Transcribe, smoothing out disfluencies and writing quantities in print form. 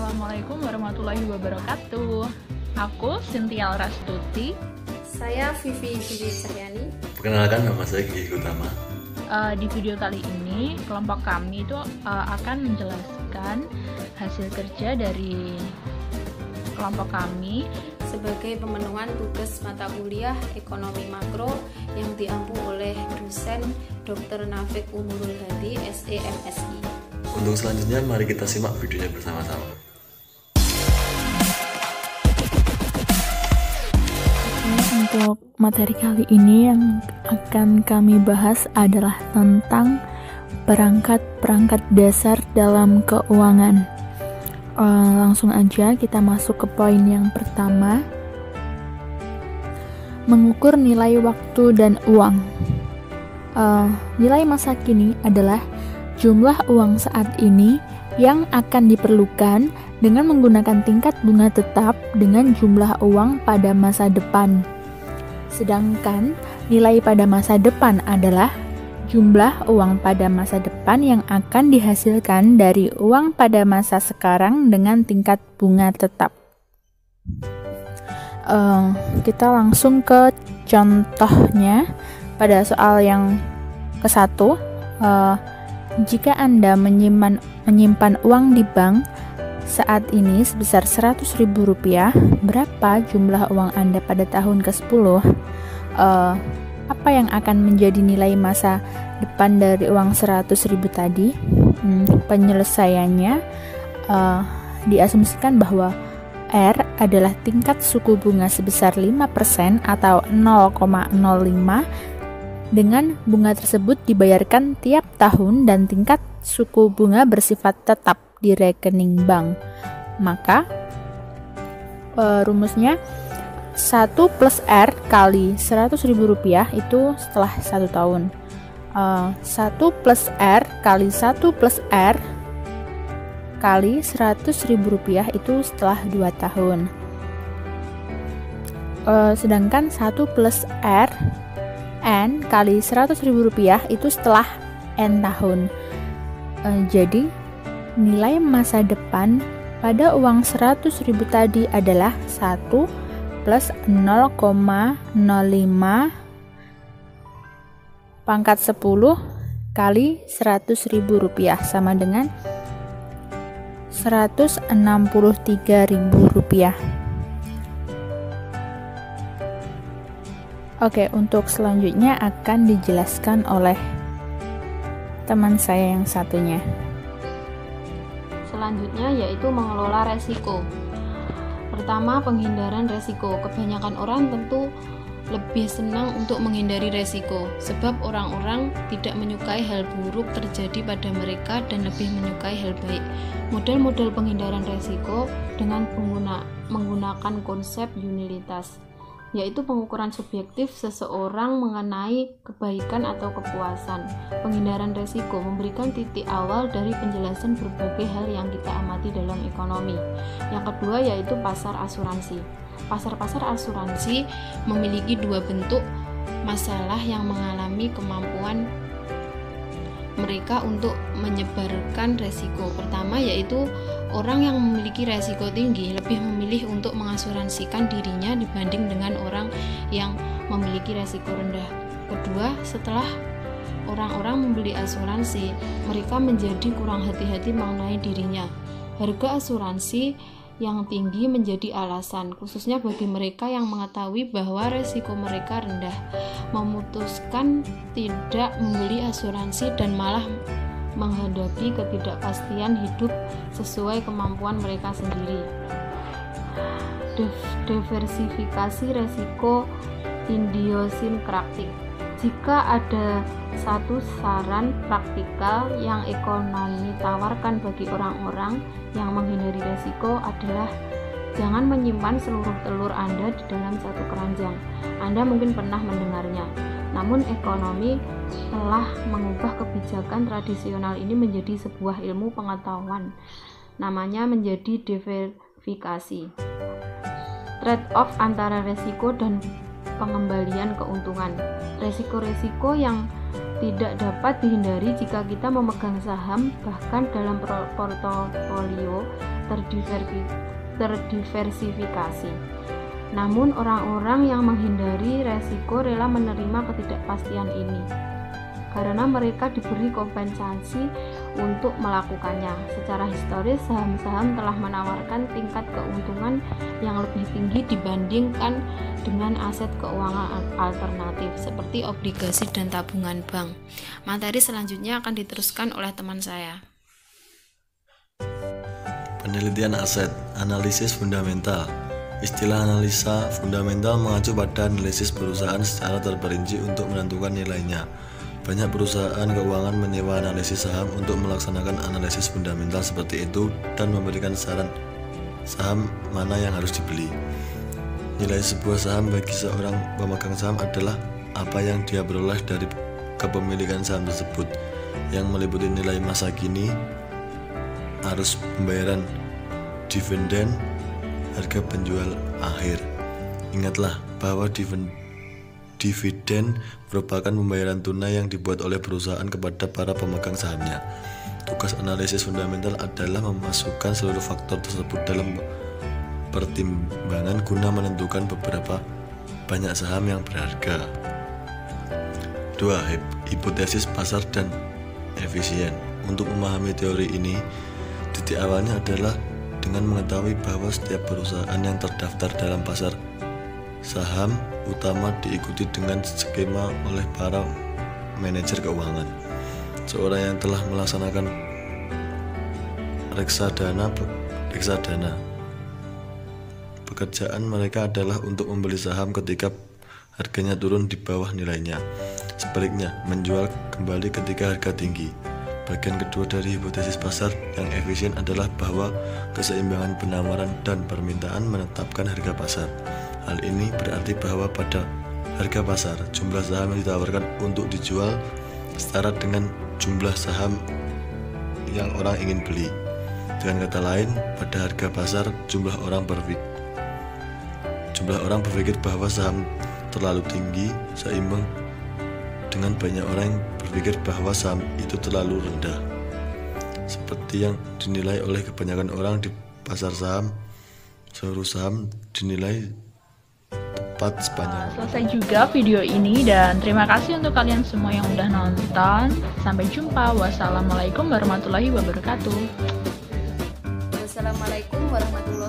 Assalamualaikum warahmatullahi wabarakatuh. Aku Cynthia Rastuti. Saya Vivi Cahyani. Perkenalkan, nama saya Gigi Utama. Di video kali ini kelompok kami itu akan menjelaskan hasil kerja dari kelompok kami sebagai pemenuhan tugas mata kuliah Ekonomi Makro yang diampu oleh dosen Dr. Nafik Umurul Hadi, SE MSI. Untuk selanjutnya, mari kita simak videonya bersama-sama. Untuk materi kali ini yang akan kami bahas adalah tentang perangkat-perangkat dasar dalam keuangan. Langsung aja kita masuk ke poin yang pertama. Mengukur nilai waktu dan uang. Nilai masa kini adalah jumlah uang saat ini yang akan diperlukan dengan menggunakan tingkat bunga tetap dengan jumlah uang pada masa depan. Sedangkan nilai pada masa depan adalah jumlah uang pada masa depan yang akan dihasilkan dari uang pada masa sekarang dengan tingkat bunga tetap. Kita langsung ke contohnya pada soal yang ke-1. Jika Anda menyimpan uang di bank saat ini sebesar Rp100.000, berapa jumlah uang Anda pada tahun ke-10? Apa yang akan menjadi nilai masa depan dari uang Rp100.000 tadi? Penyelesaiannya diasumsikan bahwa R adalah tingkat suku bunga sebesar 5% atau 0,05 dengan bunga tersebut dibayarkan tiap tahun dan tingkat suku bunga bersifat tetap di rekening bank. Maka rumusnya 1 plus R kali Rp100.000 itu setelah 1 tahun. 1 plus R kali 1 plus R kali Rp100.000 itu setelah 2 tahun. Sedangkan 1 plus R N kali Rp100.000 itu setelah N tahun. Jadi nilai masa depan pada uang Rp100.000 tadi adalah 1 plus 0,05 pangkat 10 kali Rp100.000 sama dengan Rp163.000. Oke, untuk selanjutnya akan dijelaskan oleh teman saya yang satunya. Selanjutnya yaitu mengelola resiko. Pertama, penghindaran resiko. Kebanyakan orang tentu lebih senang untuk menghindari resiko, sebab orang-orang tidak menyukai hal buruk terjadi pada mereka dan lebih menyukai hal baik. Model-model penghindaran resiko dengan menggunakan konsep unilitas, yaitu pengukuran subjektif seseorang mengenai kebaikan atau kepuasan. Penghindaran resiko memberikan titik awal dari penjelasan berbagai hal yang kita amati dalam ekonomi. Yang kedua yaitu pasar asuransi. Pasar-pasar asuransi memiliki dua bentuk masalah yang mengalami kemampuan mereka untuk menyebarkan resiko. Pertama yaitu orang yang memiliki resiko tinggi lebih memilih untuk mengasuransikan dirinya dibanding dengan orang yang memiliki resiko rendah. Kedua, setelah orang-orang membeli asuransi, mereka menjadi kurang hati-hati mengenai dirinya. Harga asuransi yang tinggi menjadi alasan, khususnya bagi mereka yang mengetahui bahwa resiko mereka rendah, memutuskan tidak membeli asuransi dan malah menghadapi ketidakpastian hidup sesuai kemampuan mereka sendiri. Diversifikasi resiko idiosinkratik. Jika ada satu saran praktikal yang ekonomi tawarkan bagi orang-orang yang menghindari resiko adalah jangan menyimpan seluruh telur Anda di dalam satu keranjang. Anda mungkin pernah mendengarnya. Namun ekonomi telah mengubah kebijakan tradisional ini menjadi sebuah ilmu pengetahuan. Namanya menjadi diversifikasi. Trade-off antara resiko dan pengembalian keuntungan. Resiko-resiko yang tidak dapat dihindari jika kita memegang saham bahkan dalam portofolio terdiversifikasi. Namun orang-orang yang menghindari resiko rela menerima ketidakpastian ini karena mereka diberi kompensasi untuk melakukannya. Secara historis, saham-saham telah menawarkan tingkat keuntungan yang lebih tinggi dibandingkan dengan aset keuangan alternatif seperti obligasi dan tabungan bank. Materi selanjutnya akan diteruskan oleh teman saya. Penelitian aset, analisis fundamental. Istilah analisa fundamental mengacu pada analisis perusahaan secara terperinci untuk menentukan nilainya. Banyak perusahaan keuangan menyewa analisis saham untuk melaksanakan analisis fundamental seperti itu dan memberikan saran saham mana yang harus dibeli. Nilai sebuah saham bagi seorang pemegang saham adalah apa yang dia peroleh dari kepemilikan saham tersebut, yang meliputi nilai masa kini, arus pembayaran dividen, harga penjual akhir. Ingatlah bahwa dividen merupakan pembayaran tunai yang dibuat oleh perusahaan kepada para pemegang sahamnya. Tugas analisis fundamental adalah memasukkan seluruh faktor tersebut dalam pertimbangan guna menentukan beberapa banyak saham yang berharga. 2. Hipotesis pasar dan efisien. Untuk memahami teori ini, titik awalnya adalah dengan mengetahui bahwa setiap perusahaan yang terdaftar dalam pasar saham utama diikuti dengan skema oleh para manajer keuangan. Seorang yang telah melaksanakan reksadana. Pekerjaan mereka adalah untuk membeli saham ketika harganya turun di bawah nilainya. Sebaliknya, menjual kembali ketika harga tinggi. Bagian kedua dari hipotesis pasar yang efisien adalah bahwa keseimbangan penawaran dan permintaan menetapkan harga pasar. Hal ini berarti bahwa pada harga pasar, jumlah saham yang ditawarkan untuk dijual setara dengan jumlah saham yang orang ingin beli. Dengan kata lain, pada harga pasar, jumlah orang berpikir bahwa saham terlalu tinggi seimbang dengan banyak orang yang berpikir bahwa saham itu terlalu rendah. Seperti yang dinilai oleh kebanyakan orang di pasar saham, seluruh saham dinilai tepat sepanjang. Selesai juga video ini dan terima kasih untuk kalian semua yang udah nonton. Sampai jumpa. Wassalamualaikum warahmatullahi wabarakatuh. Wassalamualaikum warahmatullahi